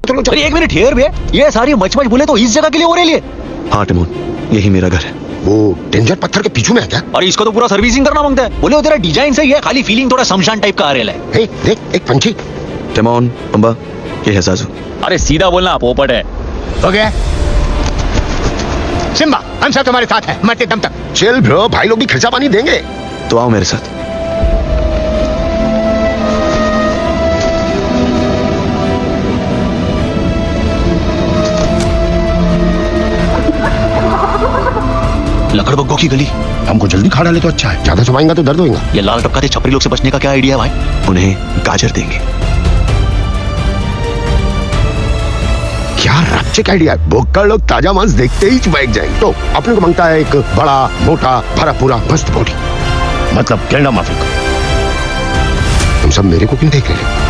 चलो चलो। अरे एक मिनट हियर बे, ये सारी मच बोले तो इस जगह के लिए हो रही है। हाँ टिमोन, यही मेरा घर है। वो डेंजर पत्थर के पीछू में है क्या? और इसको तो पूरा सर्विसिंग करना मांगता है। बोले वो तेरा डिजाइन सही है, खाली फीलिंग थोड़ा शमशान टाइप का आ रहा है। हे देख एक पंछी। टिमोन, पंबा, ये है जाजू। अरे सीधा बोलना, पोपट है। हो गया सिम्बा, हम सब तुम्हारे साथ हैं मरते दम तक। चल ब्रो, भाई लोग भी खर्चा पानी देंगे। तो आओ मेरे साथ। लकड़बग्गों की गली। हमको जल्दी खा डाले तो अच्छा है, ज्यादा चबाएंगा तो दर्द होगा। ये लाल टपकाते छपरी लोग से बचने का क्या आइडिया है भाई? उन्हें गाजर देंगे। क्या रपचेक आइडिया है। भुक्कड़ लोग ताजा मांस देखते ही बैठ जाएंगे। तो अपने को मांगता है एक बड़ा मोटा भरा पूरा मस्त बॉडी, मतलब गेंडा माफिक। तुम सब मेरे को क्यों देख रहे हो?